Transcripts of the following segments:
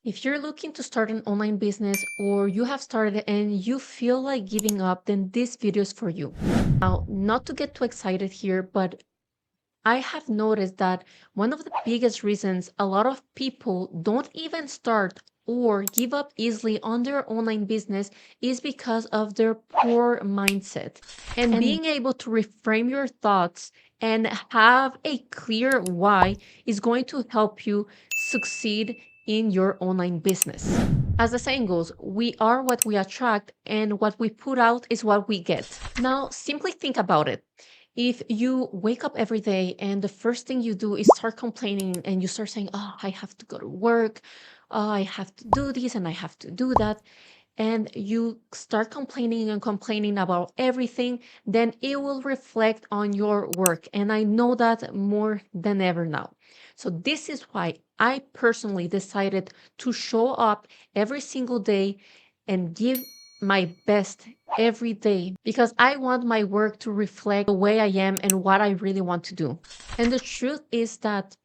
If you're looking to start an online business or you have started and you feel like giving up, then this video is for you. Now, not to get too excited here, but I have noticed that one of the biggest reasons a lot of people don't even start or give up easily on their online business is because of their poor mindset. And And being able to reframe your thoughts and have a clear why is going to help you succeed in your online business. As the saying goes, we are what we attract, and what we put out is what we get. Now, simply think about it. If you wake up every day and the first thing you do is start complaining and you start saying, "Oh, I have to go to work, oh, I have to do this and I have to do that," and you start complaining and complaining about everything, then it will reflect on your work. And I know that more than ever now. So, this is why I personally decided to show up every single day and give my best every day because I want my work to reflect the way I am and what I really want to do. And the truth is that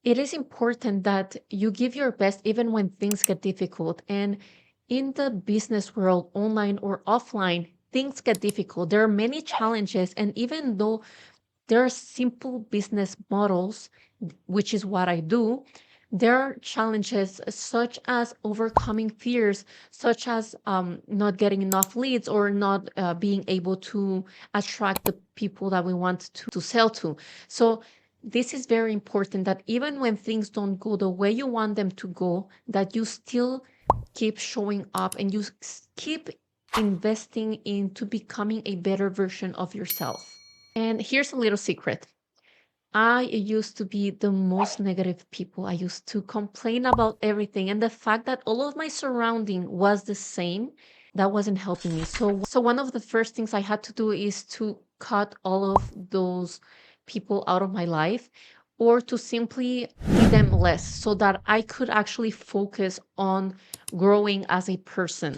it is important that you give your best even when things get difficult. And in the business world, online or offline, things get difficult. There are many challenges. And even though there are simple business models, which is what I do, there are challenges such as overcoming fears, such as not getting enough leads or not being able to attract the people that we want to sell to. So this is very important that even when things don't go the way you want them to go, that you still keep showing up and you keep investing into becoming a better version of yourself. And here's a little secret. I used to be the most negative people. I used to complain about everything. And the fact that all of my surrounding was the same, that wasn't helping me. So one of the first things I had to do is to cut all of those people out of my life or to simply see them less so that I could actually focus on growing as a person.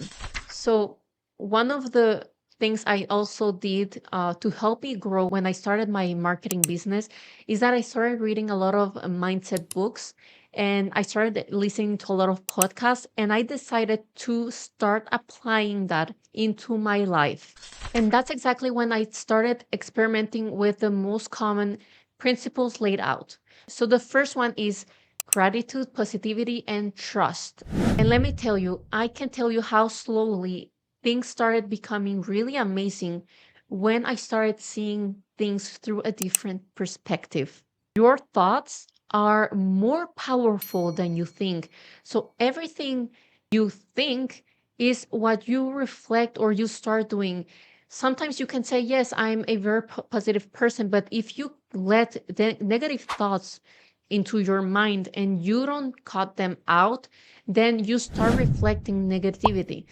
So one of the things I also did to help me grow when I started my marketing business is that I started reading a lot of mindset books and I started listening to a lot of podcasts, and I decided to start applying that into my life. And that's exactly when I started experimenting with the most common principles laid out. So the first one is gratitude, positivity, and trust. And let me tell you, I can tell you how slowly things started becoming really amazing when I started seeing things through a different perspective. Your thoughts are more powerful than you think. So everything you think is what you reflect or you start doing. Sometimes you can say, "Yes, I'm a very positive person," but if you let the negative thoughts into your mind and you don't cut them out, then you start reflecting negativity.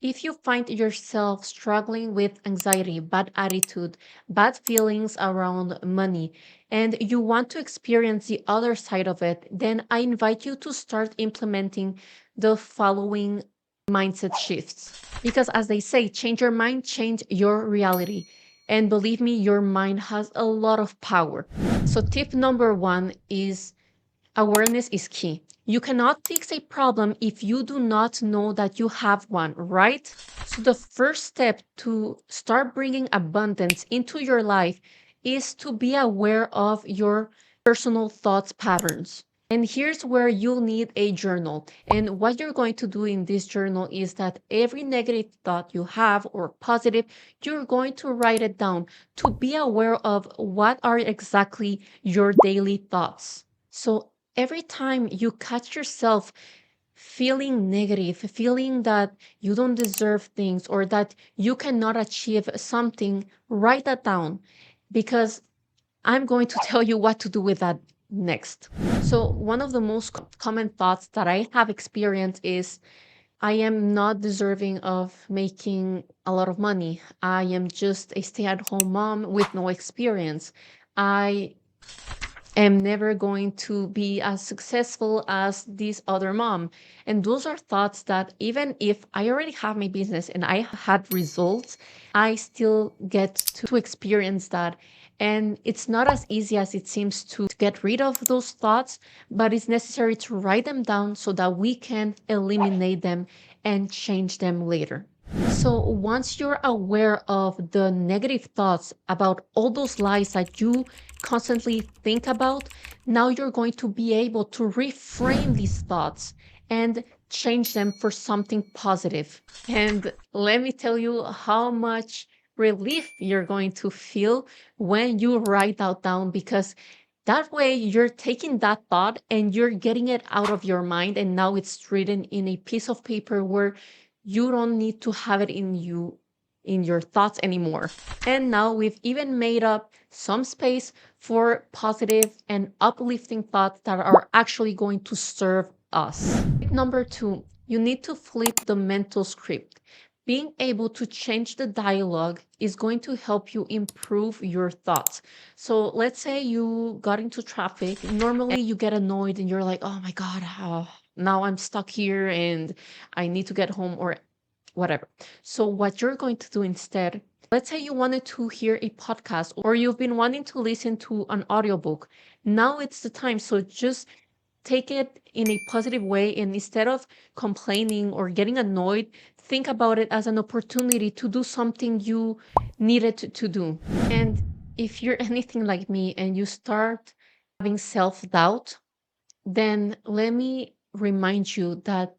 If you find yourself struggling with anxiety, bad attitude, bad feelings around money, and you want to experience the other side of it, then I invite you to start implementing the following mindset shifts. Because as they say, change your mind, change your reality. And believe me, your mind has a lot of power. So, tip number one is awareness is key. You cannot fix a problem if you do not know that you have one, right? So, the first step to start bringing abundance into your life is to be aware of your personal thoughts patterns. And here's where you'll need a journal. And what you're going to do in this journal is that every negative thought you have or positive, you're going to write it down to be aware of what are exactly your daily thoughts. So every time you catch yourself feeling negative, feeling that you don't deserve things or that you cannot achieve something, write that down because I'm going to tell you what to do with that next. So, one of the most common thoughts that I have experienced is I am not deserving of making a lot of money. I am just a stay at home mom with no experience. I am never going to be as successful as this other mom. And those are thoughts that even if I already have my business and I had results, I still get to experience that. And it's not as easy as it seems to get rid of those thoughts, but it's necessary to write them down so that we can eliminate them and change them later. So once you're aware of the negative thoughts about all those lies that you constantly think about, now you're going to be able to reframe these thoughts and change them for something positive. And let me tell you how much relief you're going to feel when you write that down, because that way you're taking that thought and you're getting it out of your mind, and now it's written in a piece of paper where you don't need to have it in your thoughts anymore. And now we've even made up some space for positive and uplifting thoughts that are actually going to serve us. Tip number 2, you need to flip the mental script. Being able to change the dialogue is going to help you improve your thoughts. So let's say you got into traffic. Normally you get annoyed and you're like, oh my God, now I'm stuck here and I need to get home or whatever. So what you're going to do instead, let's say you wanted to hear a podcast or you've been wanting to listen to an audiobook. Now it's the time. So just take it in a positive way, and instead of complaining or getting annoyed, think about it as an opportunity to do something you needed to do. And if you're anything like me and you start having self-doubt, then let me remind you that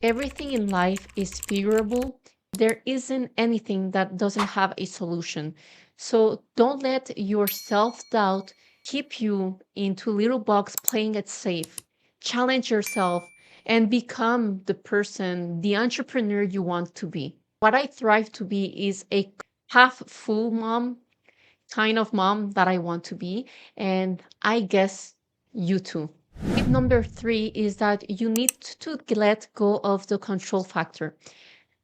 everything in life is figurable. There isn't anything that doesn't have a solution. So don't let your self-doubt keep you into little box playing it safe. Challenge yourself and become the person, the entrepreneur you want to be. What I thrive to be is a half full mom, kind of mom that I want to be. And I guess you too. Tip number 3 is that you need to let go of the control factor.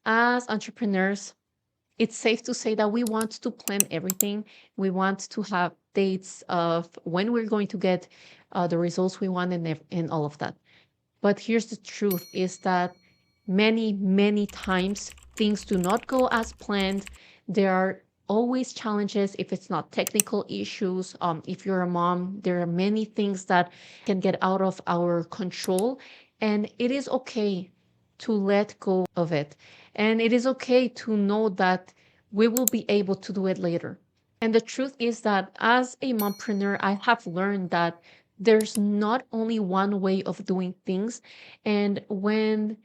As entrepreneurs, it's safe to say that we want to plan everything. We want to have dates of when we're going to get the results we want, and all of that. But here's the truth is that many times things do not go as planned. There are always challenges if it's not technical issues. If you're a mom, there are many things that can get out of our control. And it is okay to let go of it. And it is okay to know that we will be able to do it later. And the truth is that as a mompreneur, I have learned that there's not only one way of doing things. And when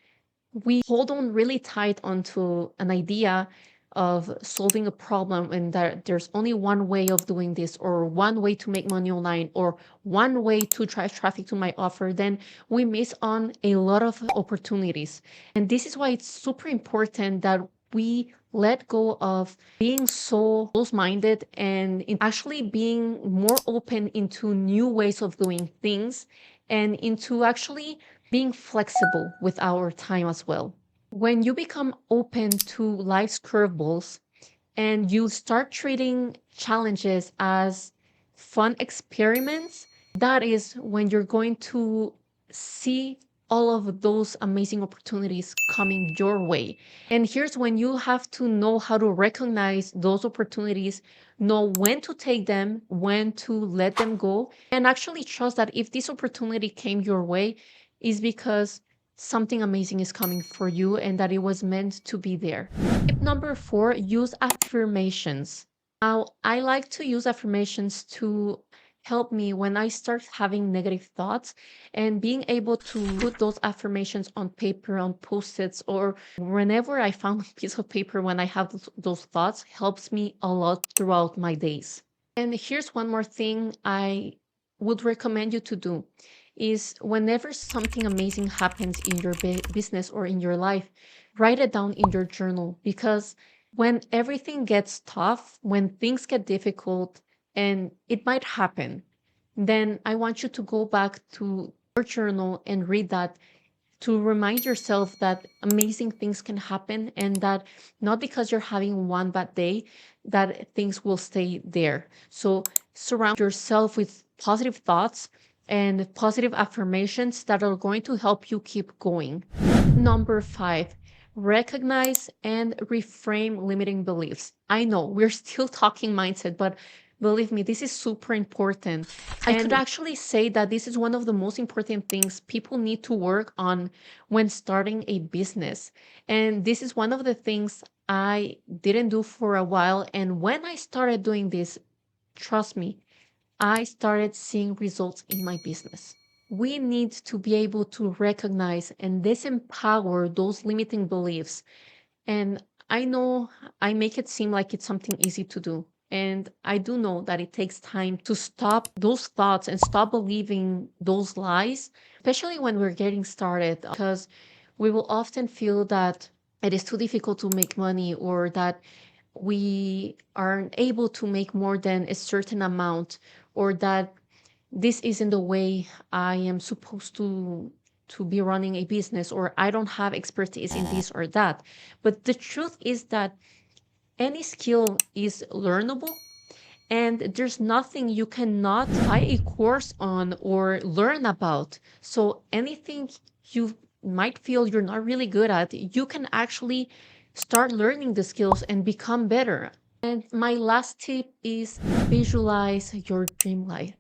we hold on really tight onto an idea of solving a problem and that there's only one way of doing this or one way to make money online or one way to drive traffic to my offer, then we miss on a lot of opportunities. And this is why it's super important that we let go of being so close-minded and in actually being more open into new ways of doing things and into actually being flexible with our time as well. When you become open to life's curveballs and you start treating challenges as fun experiments, that is when you're going to see all of those amazing opportunities coming your way. And here's when you have to know how to recognize those opportunities, know when to take them, when to let them go, and actually trust that if this opportunity came your way, is because something amazing is coming for you and that it was meant to be there. Tip number 4, use affirmations. Now, I like to use affirmations to help me when I start having negative thoughts, and being able to put those affirmations on paper, on post-its, or whenever I found a piece of paper when I have those thoughts helps me a lot throughout my days. And here's one more thing I would recommend you to do is whenever something amazing happens in your business or in your life, write it down in your journal, because when everything gets tough, when things get difficult, and it might happen, then I want you to go back to your journal and read that to remind yourself that amazing things can happen and that not because you're having one bad day that things will stay there. So surround yourself with positive thoughts and positive affirmations that are going to help you keep going. Number 5, recognize and reframe limiting beliefs. I know we're still talking mindset, but Believe me, this is super important. I could actually say that this is one of the most important things people need to work on when starting a business. And this is one of the things I didn't do for a while. And when I started doing this, trust me, I started seeing results in my business. We need to be able to recognize and disempower those limiting beliefs. And I know I make it seem like it's something easy to do. And I do know that it takes time to stop those thoughts and stop believing those lies, especially when we're getting started, because we will often feel that it is too difficult to make money, or that we aren't able to make more than a certain amount, or that this isn't the way I am supposed to be running a business, or I don't have expertise in this or that. But the truth is that any skill is learnable, and there's nothing you cannot buy a course on or learn about. So anything you might feel you're not really good at, you can actually start learning the skills and become better. And my last tip is visualize your dream life.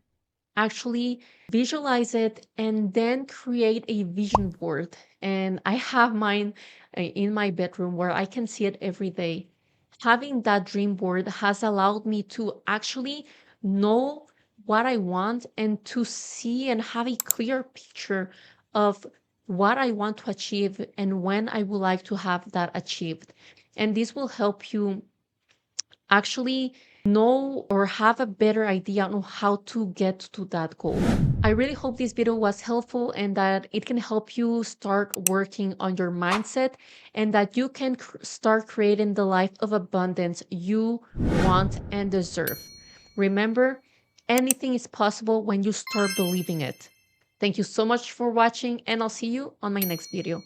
Actually visualize it and then create a vision board. And I have mine in my bedroom where I can see it every day. Having that dream board has allowed me to actually know what I want and to see and have a clear picture of what I want to achieve and when I would like to have that achieved. And this will help you actually know or have a better idea on how to get to that goal. I really hope this video was helpful and that it can help you start working on your mindset, and that you can start creating the life of abundance you want and deserve. Remember, anything is possible when you start believing it. Thank you so much for watching, and I'll see you on my next video.